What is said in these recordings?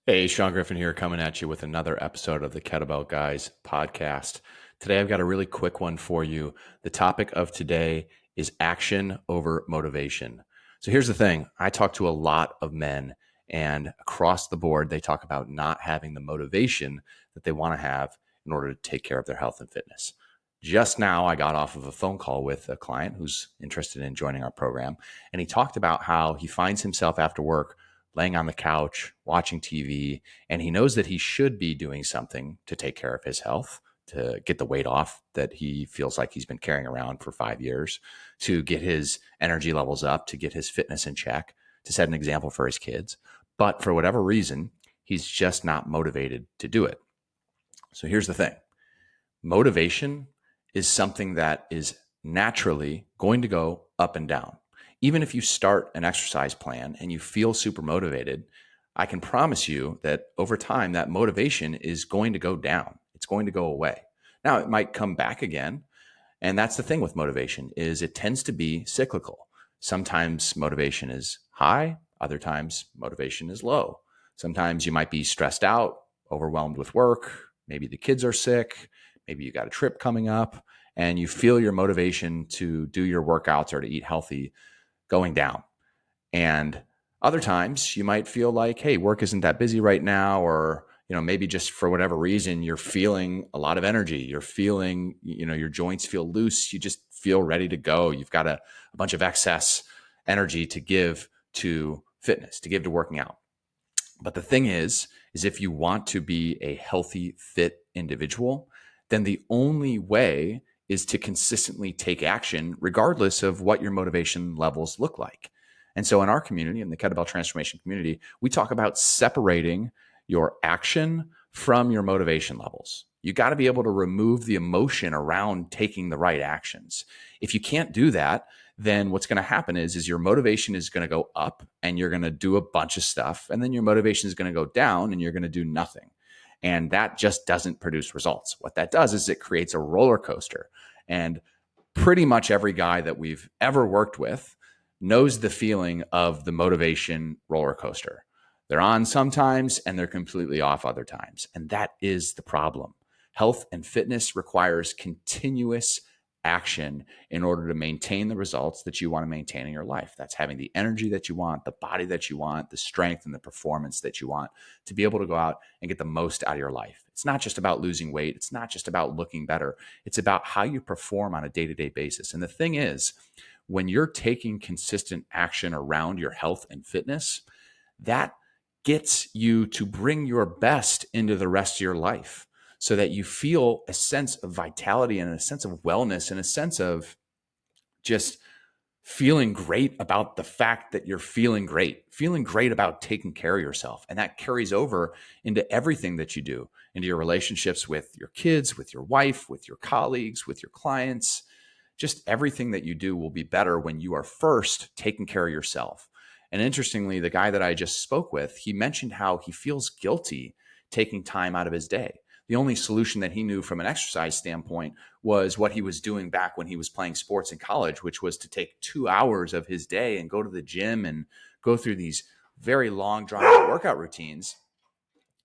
Hey, Sean Griffin here, coming at you with another episode of the Kettlebell Guys podcast. Today, I've got a really quick one for you. The topic of today is action over motivation. So, here's the thing: I talk to a lot of men, and across the board, they talk about not having the motivation that they want to have in order to take care of their health and fitness. Just now, I got off of a phone call with a client who's interested in joining our program, and he talked about how he finds himself after work laying on the couch, watching TV, and he knows that he should be doing something to take care of his health, to get the weight off that he feels like he's been carrying around for 5 years, to get his energy levels up, to get his fitness in check, to set an example for his kids. But for whatever reason, he's just not motivated to do it. So here's the thing: motivation is something that is naturally going to go up and down. Even if you start an exercise plan and you feel super motivated, I can promise you that over time, that motivation is going to go down. It's going to go away. Now, it might come back again. And that's the thing with motivation is it tends to be cyclical. Sometimes motivation is high, other times motivation is low. Sometimes you might be stressed out, overwhelmed with work, maybe the kids are sick, maybe you got a trip coming up, and you feel your motivation to do your workouts or to eat healthy going down. And other times you might feel like, hey, work isn't that busy right now, or maybe just for whatever reason you're feeling a lot of energy. You're feeling, your joints feel loose. You just feel ready to go. You've got a bunch of excess energy to give to fitness, to give to working out. But the thing is if you want to be a healthy, fit individual, then the only way is to consistently take action, regardless of what your motivation levels look like. And so in our community, in the Kettlebell Transformation community, we talk about separating your action from your motivation levels. You got to be able to remove the emotion around taking the right actions. If you can't do that, then what's going to happen is your motivation is going to go up and you're going to do a bunch of stuff. And then your motivation is going to go down and you're going to do nothing. And that just doesn't produce results. What that does is it creates a roller coaster. And pretty much every guy that we've ever worked with knows the feeling of the motivation roller coaster. They're on sometimes and they're completely off other times. And that is the problem. Health and fitness requires continuous action in order to maintain the results that you want to maintain in your life. That's having the energy that you want, the body that you want, the strength and the performance that you want to be able to go out and get the most out of your life. It's not just about losing weight. It's not just about looking better. It's about how you perform on a day-to-day basis. And the thing is, when you're taking consistent action around your health and fitness, that gets you to bring your best into the rest of your life so that you feel a sense of vitality and a sense of wellness and a sense of just feeling great about the fact that you're feeling great about taking care of yourself. And that carries over into everything that you do, into your relationships with your kids, with your wife, with your colleagues, with your clients. Just everything that you do will be better when you are first taking care of yourself. And interestingly, the guy that I just spoke with, he mentioned how he feels guilty taking time out of his day. The only solution that he knew from an exercise standpoint was what he was doing back when he was playing sports in college, which was to take 2 hours of his day and go to the gym and go through these very long, drawn out workout routines.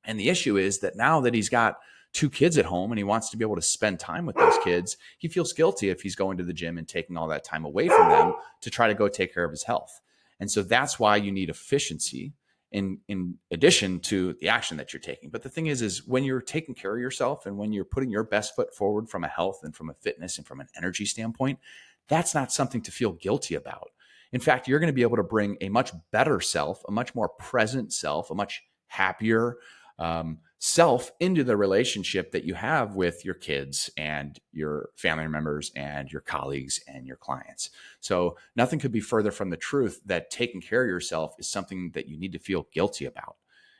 And the issue is that now that he's got two kids at home and he wants to be able to spend time with those kids, he feels guilty if he's going to the gym and taking all that time away from them to try to go take care of his health. And so that's why you need efficiency in addition to the action that you're taking. But the thing is when you're taking care of yourself and when you're putting your best foot forward from a health and from a fitness and from an energy standpoint, that's not something to feel guilty about. In fact, you're going to be able to bring a much better self, a much more present self, a much happier self into the relationship that you have with your kids and your family members and your colleagues and your clients. So nothing could be further from the truth that taking care of yourself is something that you need to feel guilty about.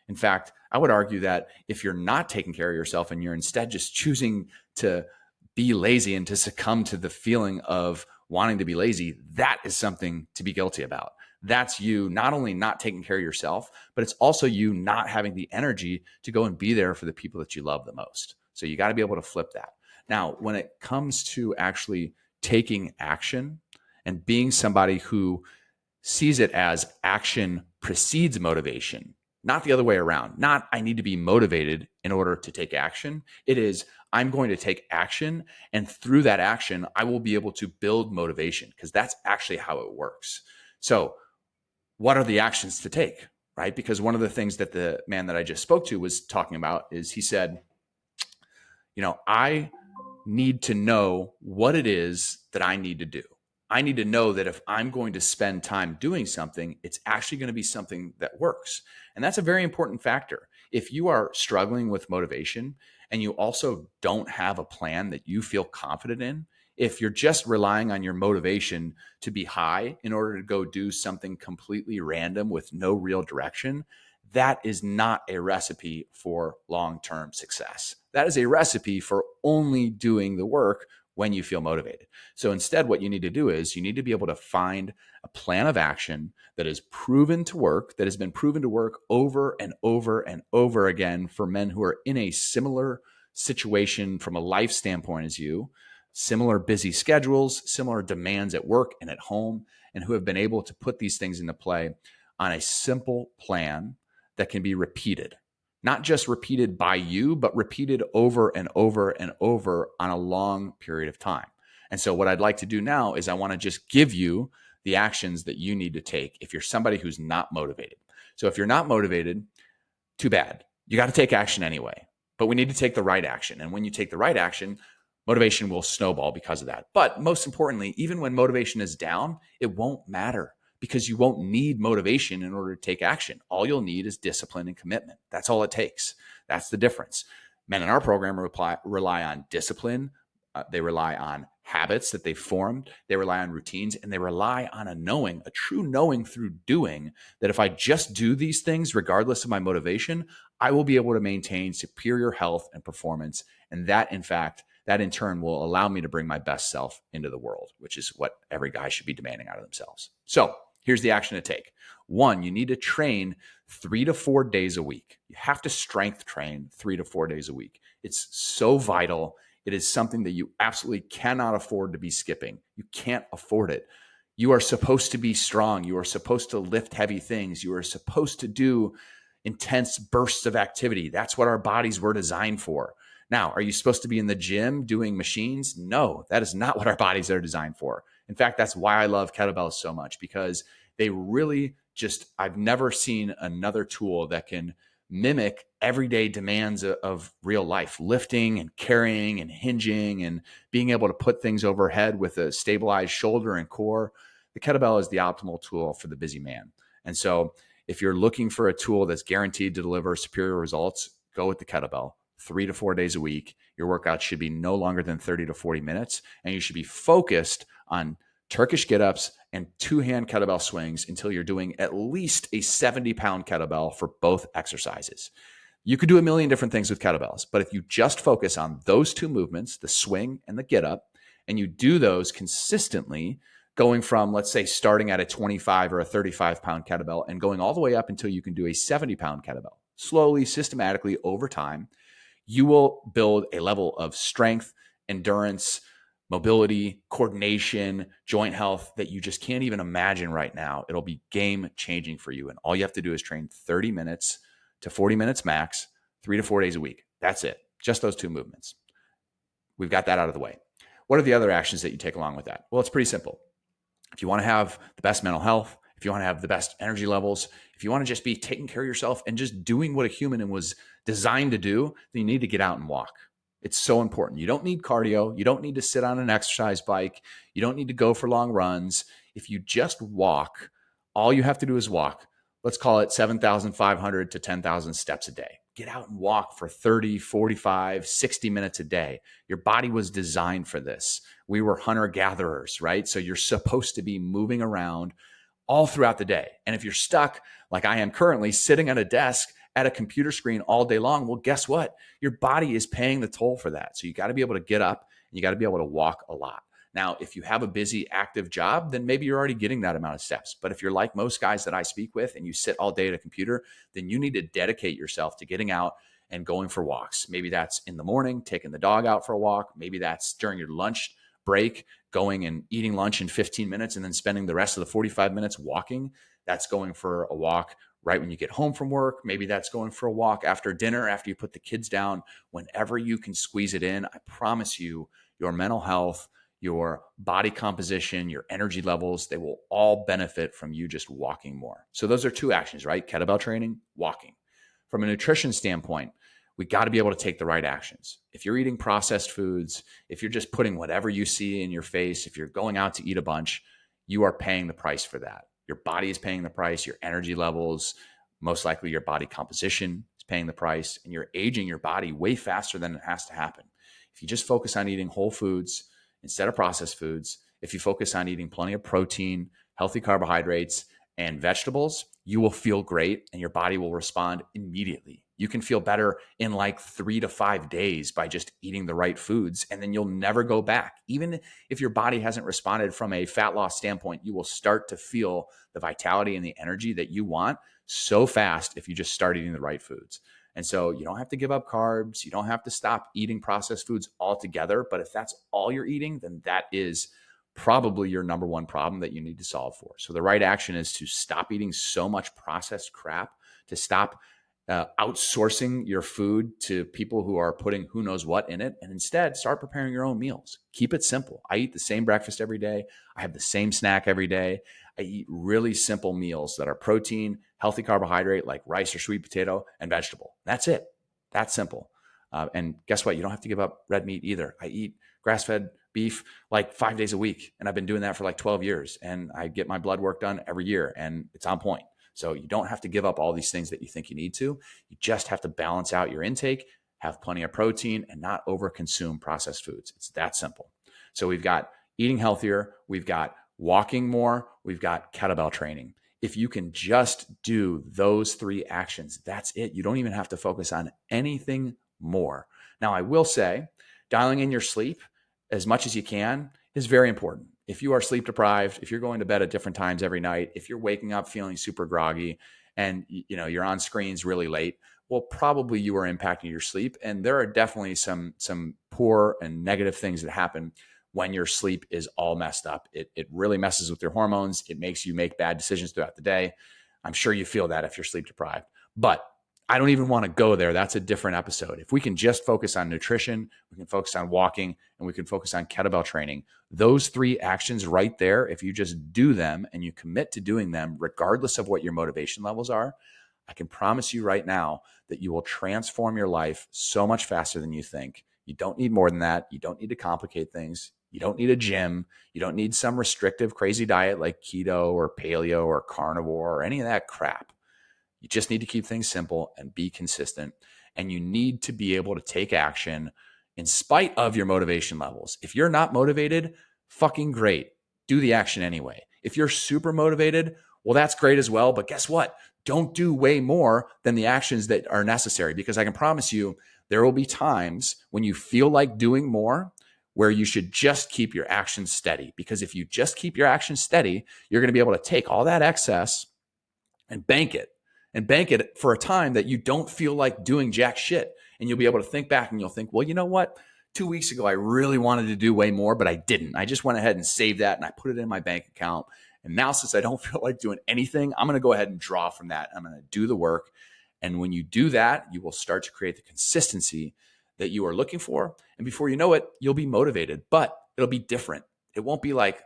In fact, I would argue that if you're not taking care of yourself and you're instead just choosing to be lazy and to succumb to the feeling of wanting to be lazy, that is something to be guilty about. That's you not only not taking care of yourself, but it's also you not having the energy to go and be there for the people that you love the most. So you got to be able to flip that. Now, when it comes to actually taking action and being somebody who sees it as action precedes motivation, not the other way around. Not I need to be motivated in order to take action. It is I'm going to take action. And through that action, I will be able to build motivation because that's actually how it works. So, what are the actions to take? Right? Because one of the things that the man that I just spoke to was talking about is he said, I need to know what it is that I need to do. I need to know that if I'm going to spend time doing something, it's actually going to be something that works. And that's a very important factor. If you are struggling with motivation and you also don't have a plan that you feel confident in, if you're just relying on your motivation to be high in order to go do something completely random with no real direction, that is not a recipe for long-term success. That is a recipe for only doing the work when you feel motivated. So instead, what you need to do is you need to be able to find a plan of action that is proven to work, that has been proven to work over and over and over again for men who are in a similar situation from a life standpoint as you, similar busy schedules, similar demands at work and at home, and who have been able to put these things into play on a simple plan that can be repeated. Not just repeated by you, but repeated over and over and over on a long period of time. And so what I'd like to do now is I want to just give you the actions that you need to take if you're somebody who's not motivated. So if you're not motivated, too bad. You got to take action anyway, but we need to take the right action. And when you take the right action, motivation will snowball because of that. But most importantly, even when motivation is down, it won't matter because you won't need motivation in order to take action. All you'll need is discipline and commitment. That's all it takes. That's the difference. Men in our program rely on discipline. They rely on habits that they've formed. They rely on routines, and they rely on a true knowing through doing that if I just do these things, regardless of my motivation, I will be able to maintain superior health and performance. And that in turn will allow me to bring my best self into the world, which is what every guy should be demanding out of themselves. So here's the action to take. 1, you need to train 3 to 4 days a week. You have to strength train 3 to 4 days a week. It's so vital. It is something that you absolutely cannot afford to be skipping. You can't afford it. You are supposed to be strong. You are supposed to lift heavy things. You are supposed to do intense bursts of activity. That's what our bodies were designed for. Now, are you supposed to be in the gym doing machines? No, that is not what our bodies are designed for. In fact, that's why I love kettlebells so much, because they really I've never seen another tool that can mimic everyday demands of real life, lifting and carrying and hinging and being able to put things overhead with a stabilized shoulder and core. The kettlebell is the optimal tool for the busy man. And so if you're looking for a tool that's guaranteed to deliver superior results, go with the kettlebell. 3 to 4 days a week. Your workout should be no longer than 30 to 40 minutes, and you should be focused on Turkish get-ups and 2-hand kettlebell swings until you're doing at least a 70-pound kettlebell for both exercises. You could do a million different things with kettlebells, but if you just focus on those 2 movements, the swing and the get-up, and you do those consistently, going from, let's say, starting at a 25 or a 35-pound kettlebell and going all the way up until you can do a 70-pound kettlebell, slowly, systematically, over time, you will build a level of strength, endurance, mobility, coordination, joint health that you just can't even imagine right now. It'll be game changing for you. And all you have to do is train 30 minutes to 40 minutes max, 3 to 4 days a week. That's it. Just those 2 movements. We've got that out of the way. What are the other actions that you take along with that? Well, it's pretty simple. If you want to have the best mental health, if you want to have the best energy levels, if you want to just be taking care of yourself and just doing what a human was designed to do, then you need to get out and walk. It's so important. You don't need cardio. You don't need to sit on an exercise bike. You don't need to go for long runs. If you just walk, all you have to do is walk. Let's call it 7,500 to 10,000 steps a day. Get out and walk for 30, 45, 60 minutes a day. Your body was designed for this. We were hunter-gatherers, right? So you're supposed to be moving around all throughout the day. And if you're stuck, like I am currently, sitting at a desk at a computer screen all day long, well, guess what? Your body is paying the toll for that. So you got to be able to get up and you got to be able to walk a lot. Now, if you have a busy, active job, then maybe you're already getting that amount of steps. But if you're like most guys that I speak with and you sit all day at a computer, then you need to dedicate yourself to getting out and going for walks. Maybe that's in the morning, taking the dog out for a walk. Maybe that's during your lunch break, going and eating lunch in 15 minutes and then spending the rest of the 45 minutes walking. That's going for a walk right when you get home from work. Maybe that's going for a walk after dinner, after you put the kids down. Whenever you can squeeze it in, I promise you, your mental health, your body composition, your energy levels, they will all benefit from you just walking more. So those are two actions, right? Kettlebell training, walking. From a nutrition standpoint, we got to be able to take the right actions. If you're eating processed foods, if you're just putting whatever you see in your face, if you're going out to eat a bunch, you are paying the price for that. Your body is paying the price, your energy levels, most likely your body composition is paying the price, and you're aging your body way faster than it has to happen. If you just focus on eating whole foods instead of processed foods, if you focus on eating plenty of protein, healthy carbohydrates, and vegetables, you will feel great and your body will respond immediately. You can feel better in like 3 to 5 days by just eating the right foods, and then you'll never go back. Even if your body hasn't responded from a fat loss standpoint, you will start to feel the vitality and the energy that you want so fast if you just start eating the right foods. And so you don't have to give up carbs. You don't have to stop eating processed foods altogether. But if that's all you're eating, then that is probably your number one problem that you need to solve for. So the right action is to stop eating so much processed crap, to stop outsourcing your food to people who are putting who knows what in it, and instead start preparing your own meals. Keep it simple. I eat the same breakfast every day. I have the same snack every day. I eat really simple meals that are protein, healthy carbohydrate like rice or sweet potato, and vegetable. That's it. That's simple. And guess what? You don't have to give up red meat either. I eat grass-fed beef like 5 days a week, and I've been doing that for like 12 years. And I get my blood work done every year, and it's on point. So you don't have to give up all these things that you think you need to. You just have to balance out your intake, have plenty of protein, and not overconsume processed foods. It's that simple. So we've got eating healthier, we've got walking more, we've got kettlebell training. If you can just do those 3 actions, that's it. You don't even have to focus on anything more. Now, I will say, dialing in your sleep as much as you can is very important. If you are sleep deprived, if you're going to bed at different times every night, if you're waking up feeling super groggy and you're on screens really late, well, probably you are impacting your sleep. And there are definitely some poor and negative things that happen when your sleep is all messed up. It really messes with your hormones. It makes you make bad decisions throughout the day. I'm sure you feel that if you're sleep deprived. But I don't even want to go there. That's a different episode. If we can just focus on nutrition, we can focus on walking, and we can focus on kettlebell training, those 3 actions right there, if you just do them and you commit to doing them, regardless of what your motivation levels are, I can promise you right now that you will transform your life so much faster than you think. You don't need more than that. You don't need to complicate things. You don't need a gym. You don't need some restrictive, crazy diet like keto or paleo or carnivore or any of that crap. You just need to keep things simple and be consistent. And you need to be able to take action in spite of your motivation levels. If you're not motivated, fucking great. Do the action anyway. If you're super motivated, well, that's great as well. But guess what? Don't do way more than the actions that are necessary, because I can promise you there will be times when you feel like doing more where you should just keep your actions steady. Because if you just keep your actions steady, you're going to be able to take all that excess and bank it for a time that you don't feel like doing jack shit. And you'll be able to think back and you'll think, well, you know what? 2 weeks ago, I really wanted to do way more, but I didn't. I just went ahead and saved that and I put it in my bank account. And now, since I don't feel like doing anything, I'm going to go ahead and draw from that. I'm going to do the work. And when you do that, you will start to create the consistency that you are looking for. And before you know it, you'll be motivated, but it'll be different. It won't be like,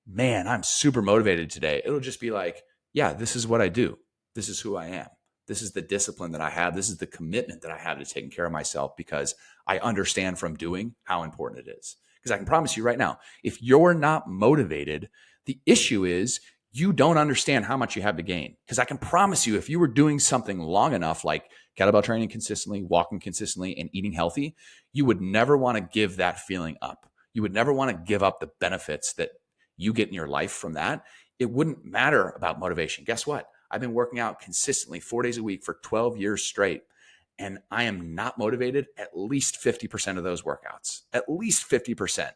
man, I'm super motivated today. It'll just be like, yeah, this is what I do. This is who I am. This is the discipline that I have. This is the commitment that I have to taking care of myself, because I understand from doing how important it is. Because I can promise you right now, if you're not motivated, the issue is you don't understand how much you have to gain. Because I can promise you, if you were doing something long enough, like kettlebell training consistently, walking consistently, and eating healthy, you would never want to give that feeling up. You would never want to give up the benefits that you get in your life from that. It wouldn't matter about motivation. Guess what? I've been working out consistently 4 days a week for 12 years straight, and I am not motivated at least 50% of those workouts, at least 50%.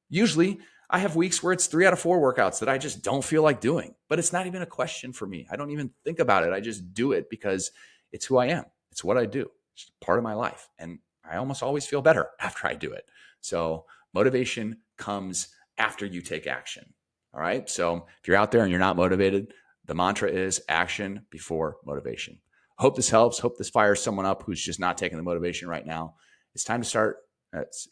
Usually I have weeks where it's 3 out of 4 workouts that I just don't feel like doing, but it's not even a question for me. I don't even think about it. I just do it because it's who I am. It's what I do. It's part of my life. And I almost always feel better after I do it. So motivation comes after you take action. All right. So if you're out there and you're not motivated, The mantra is action before motivation. Hope this helps. Hope this fires someone up who's just not taking the motivation right now. It's time to start.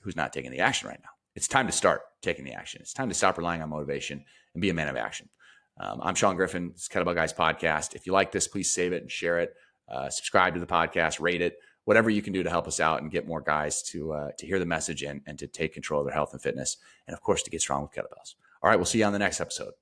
Who's not taking the action right now. It's time to start taking the action. It's time to stop relying on motivation and be a man of action. I'm Sean Griffin. It's Kettlebell Guys podcast. If you like this, please save it and share it. Subscribe to the podcast, rate it, whatever you can do to help us out and get more guys to hear the message and to take control of their health and fitness. And of course, to get strong with kettlebells. All right. We'll see you on the next episode.